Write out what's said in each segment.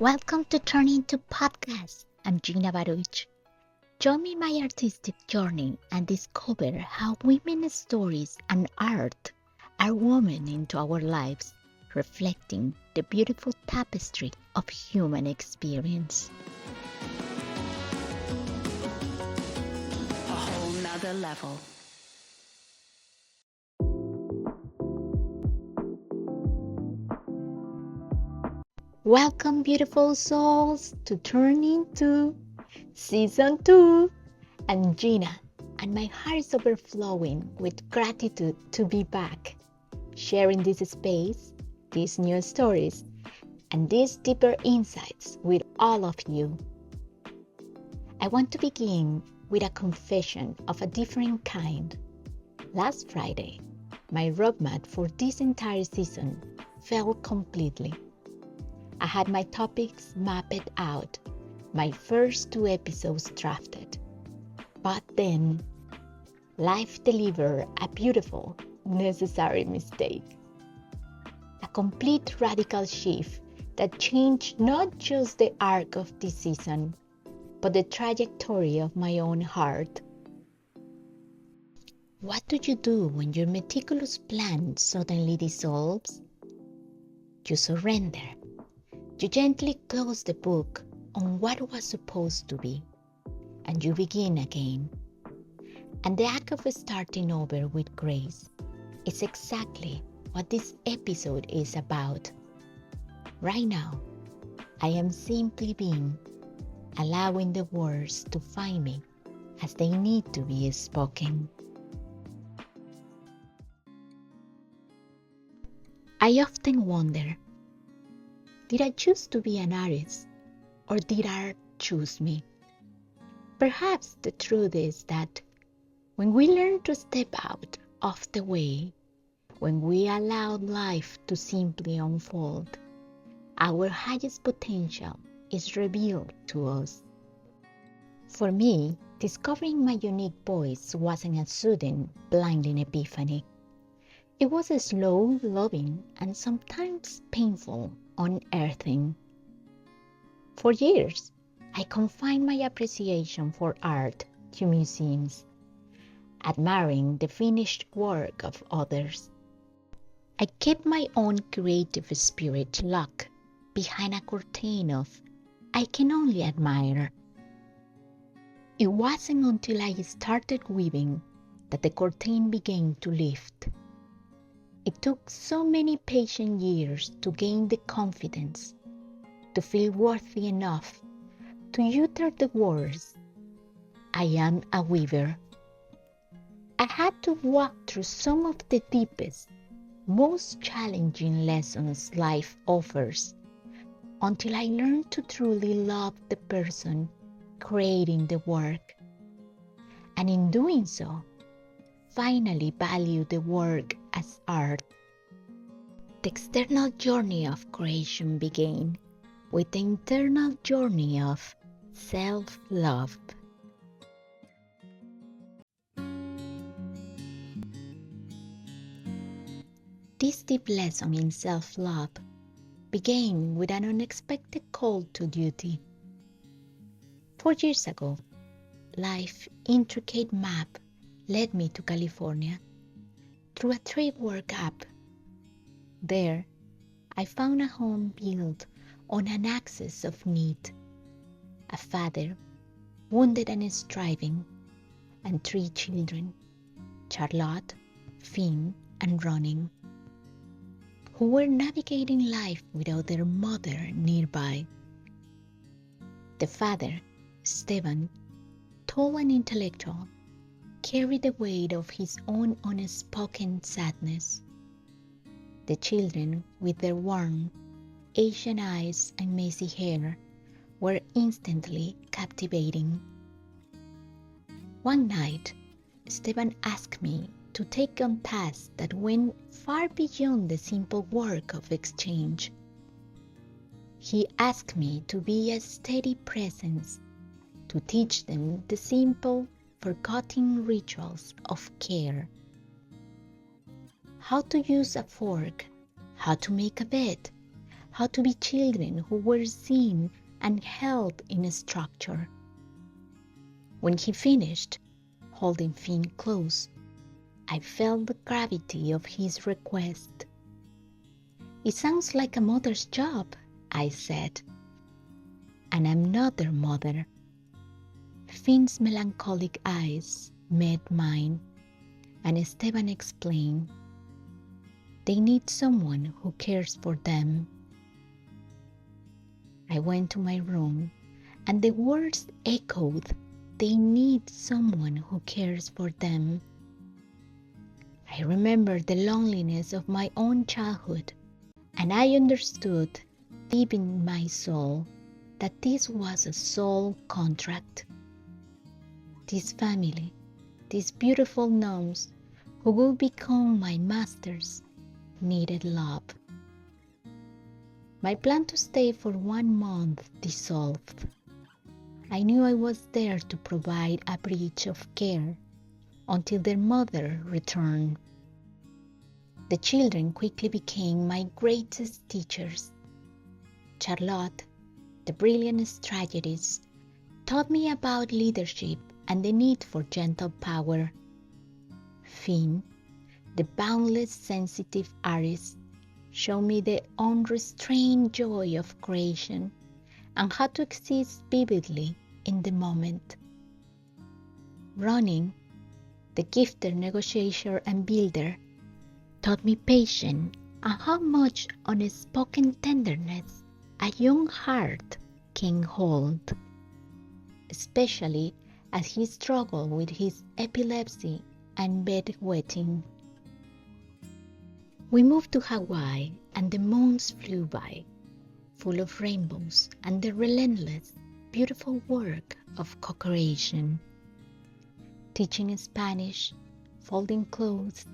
Welcome to Turn Into Podcast. I'm Gina. Join me in my artistic journey and discover how women's stories and art are woven into our lives, reflecting the beautiful tapestry of human experience. A whole nother level. Welcome, beautiful souls, to Turn Into Season 2. I'm Gina, and my heart is overflowing with gratitude to be back, sharing this space, these new stories, and these deeper insights with all of you. I want to begin with a confession of a different kind. Last Friday, my roadmap for this entire season fell completely. I had my topics mapped out, my first 2 episodes drafted. But then, life delivered a beautiful, necessary mistake. A complete radical shift that changed not just the arc of this season, but the trajectory of my own heart. What do you do when your meticulous plan suddenly dissolves? You surrender. You gently close the book on what was supposed to be, and you begin again. And the act of starting over with grace is exactly what this episode is about. Right now, I am simply being, allowing the words to find me as they need to be spoken. I often wonder, did I choose to be an artist, or did art choose me? Perhaps the truth is that when we learn to step out of the way, when we allow life to simply unfold, our highest potential is revealed to us. For me, discovering my unique voice wasn't a sudden, blinding epiphany. It was a slow, loving, and sometimes painful unearthing. For years, I confined my appreciation for art to museums, admiring the finished work of others. I kept my own creative spirit locked behind a curtain of I can only admire. It wasn't until I started weaving that the curtain began to lift. It took so many patient years to gain the confidence, to feel worthy enough to utter the words, I am a weaver. I had to walk through some of the deepest, most challenging lessons life offers until I learned to truly love the person creating the work. And in doing so, finally value the work as art. The external journey of creation began with the internal journey of self-love. This deep lesson in self-love began with an unexpected call to duty. 4 years ago, life's intricate map led me to California through a trade work app. There, I found a home built on an axis of need, a father, wounded and striving, and 3 children, Charlotte, Finn, and Ronin, who were navigating life without their mother nearby. The father, Stephen, tall and intellectual, carried the weight of his own unspoken sadness. The children, with their warm, Asian eyes and messy hair, were instantly captivating. One night, Stephen asked me to take on tasks that went far beyond the simple work of exchange. He asked me to be a steady presence, to teach them the simple, forgotten rituals of care. How to use a fork, how to make a bed, how to be children who were seen and held in a structure. When he finished, holding Finn close, I felt the gravity of his request. "It sounds like a mother's job," I said. "And I'm not their mother." Finn's melancholic eyes met mine, and Esteban explained, "They need someone who cares for them." I went to my room, and the words echoed, "They need someone who cares for them." I remembered the loneliness of my own childhood, and I understood deep in my soul that this was a soul contract. This family, these beautiful gnomes who would become my masters, needed love. My plan to stay for 1 month dissolved. I knew I was there to provide a bridge of care until their mother returned. The children quickly became my greatest teachers. Charlotte, the brilliant strategist, taught me about leadership and the need for gentle power. Finn, the boundless sensitive artist, showed me the unrestrained joy of creation and how to exist vividly in the moment. Ronnie, the gifted negotiator and builder, taught me patience and how much unspoken tenderness a young heart can hold, especially as he struggled with his epilepsy and bedwetting. We moved to Hawaii, and the months flew by, full of rainbows and the relentless, beautiful work of co-creation. Teaching Spanish, folding clothes,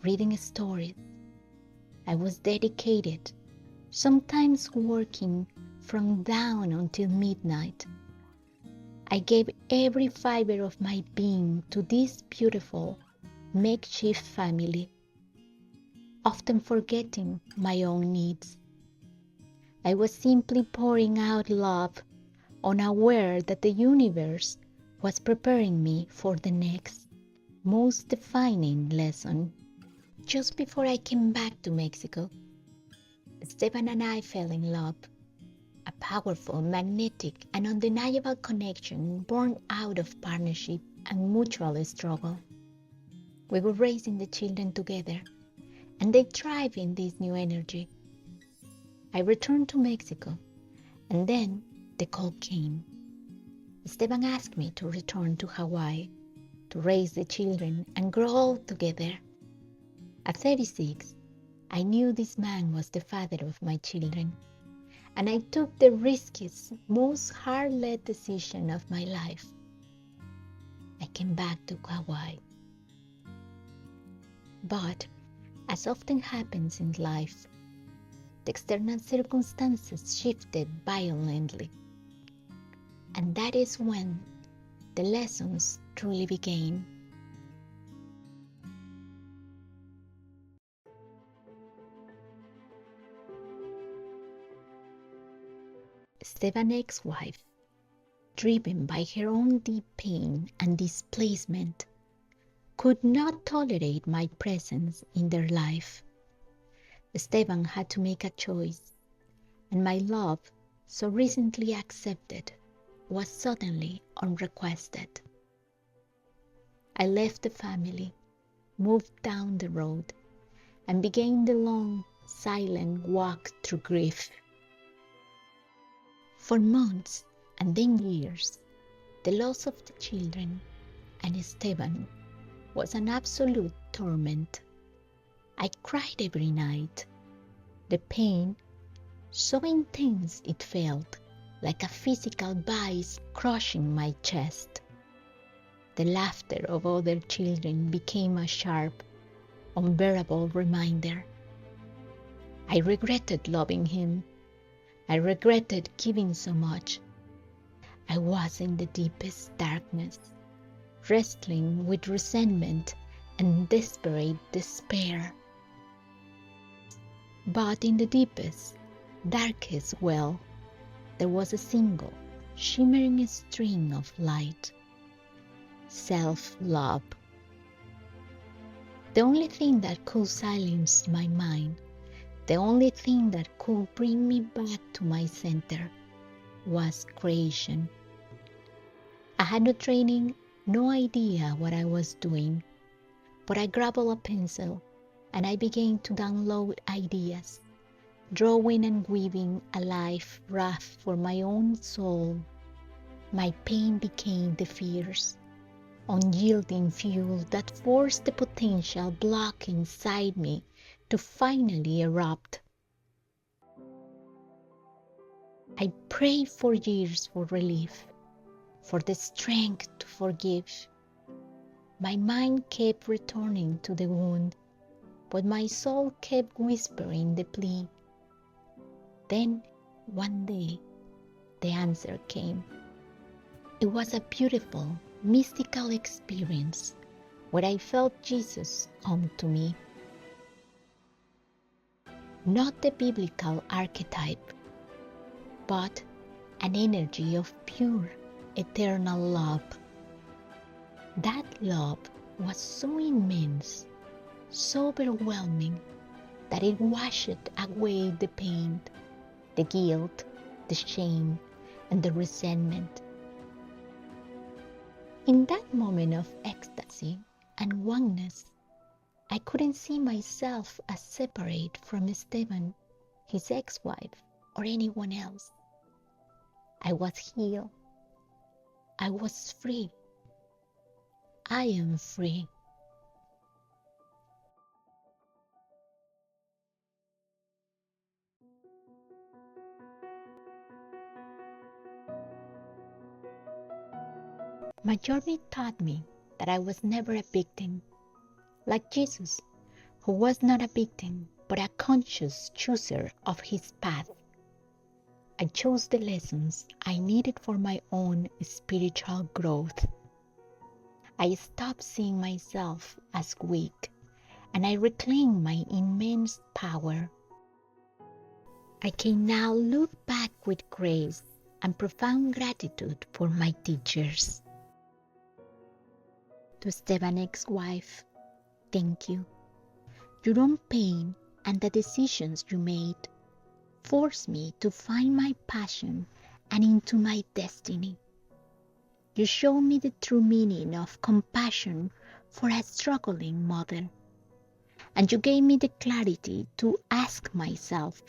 reading stories. I was dedicated, sometimes working from dawn until midnight. I gave every fiber of my being to this beautiful, makeshift family, often forgetting my own needs. I was simply pouring out love, unaware that the universe was preparing me for the next, most defining lesson. Just before I came back to Mexico, Esteban and I fell in love. A powerful, magnetic, and undeniable connection born out of partnership and mutual struggle. We were raising the children together, and they thrive in this new energy. I returned to Mexico, and then the call came. Esteban asked me to return to Hawaii, to raise the children and grow old together. At 36, I knew this man was the father of my children, and I took the riskiest, most hard-led decision of my life. I came back to Kauai. But, as often happens in life, the external circumstances shifted violently. And that is when the lessons truly began. Esteban's ex-wife, driven by her own deep pain and displacement, could not tolerate my presence in their life. Esteban had to make a choice, and my love, so recently accepted, was suddenly unrequested. I left the family, moved down the road, and began the long, silent walk through grief. For months, and then years, the loss of the children and Esteban was an absolute torment. I cried every night. The pain, so intense it felt like a physical vice crushing my chest. The laughter of other children became a sharp, unbearable reminder. I regretted loving him. I regretted giving so much. I was in the deepest darkness, wrestling with resentment and desperate despair. But in the deepest, darkest well, there was a single, shimmering string of light. Self-love. The only thing that could silence my mind, the only thing that could bring me back to my center, was creation. I had no training, no idea what I was doing, but I grabbed a pencil and I began to download ideas, drawing and weaving a life raft for my own soul. My pain became the fierce, unyielding fuel that forced the potential block inside me to finally erupt. I prayed for years for relief, for the strength to forgive. My mind kept returning to the wound, but my soul kept whispering the plea. Then, one day, the answer came. It was a beautiful, mystical experience where I felt Jesus come to me. Not the biblical archetype, but an energy of pure, eternal love. That love was so immense, so overwhelming, that it washed away the pain, the guilt, the shame, and the resentment. In that moment of ecstasy and oneness, I couldn't see myself as separate from Esteban, his ex-wife, or anyone else. I was healed. I was free. I am free. My journey taught me that I was never a victim, like Jesus, who was not a victim, but a conscious chooser of his path. I chose the lessons I needed for my own spiritual growth. I stopped seeing myself as weak, and I reclaimed my immense power. I can now look back with grace and profound gratitude for my teachers. To Esteban's ex-wife, thank you. Your own pain and the decisions you made forced me to find my passion and into my destiny. You showed me the true meaning of compassion for a struggling mother, and you gave me the clarity to ask myself,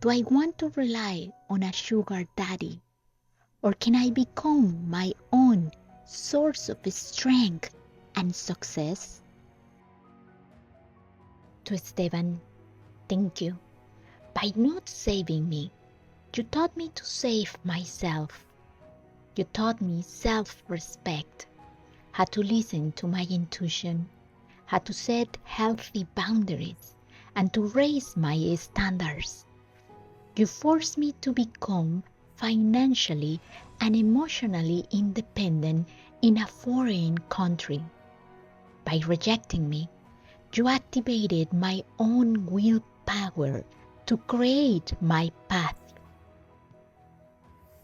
do I want to rely on a sugar daddy, or can I become my own source of strength and success? To Esteban, thank you. By not saving me, you taught me to save myself. You taught me self-respect, how to listen to my intuition, how to set healthy boundaries, and to raise my standards. You forced me to become financially and emotionally independent in a foreign country. By rejecting me, you activated my own willpower to create my path.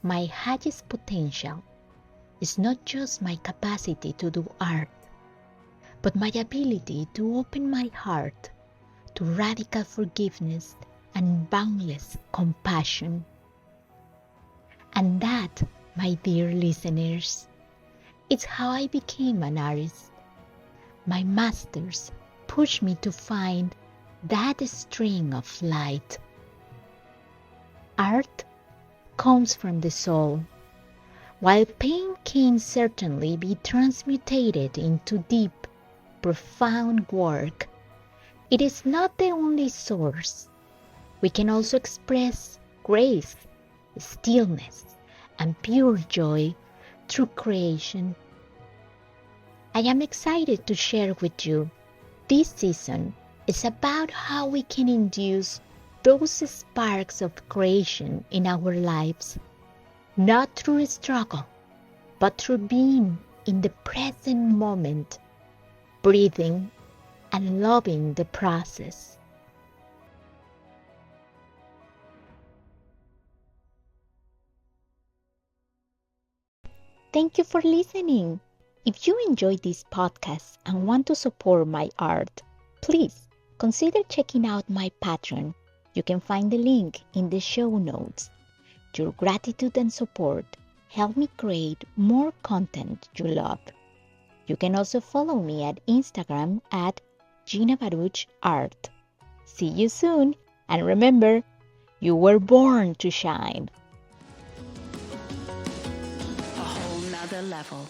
My highest potential is not just my capacity to do art, but my ability to open my heart to radical forgiveness and boundless compassion. And that, my dear listeners, is how I became an artist. My masters pushed me to find that string of light. Art comes from the soul. While pain can certainly be transmutated into deep, profound work, it is not the only source. We can also express grace, stillness, and pure joy through creation. I am excited to share with you this season is about how we can induce those sparks of creation in our lives, not through struggle, but through being in the present moment, breathing and loving the process. Thank you for listening. If you enjoyed this podcast and want to support my art, please consider checking out my Patreon. You can find the link in the show notes. Your gratitude and support help me create more content you love. You can also follow me at Instagram at Gina Art. See you soon, and remember, you were born to shine. A whole nother level.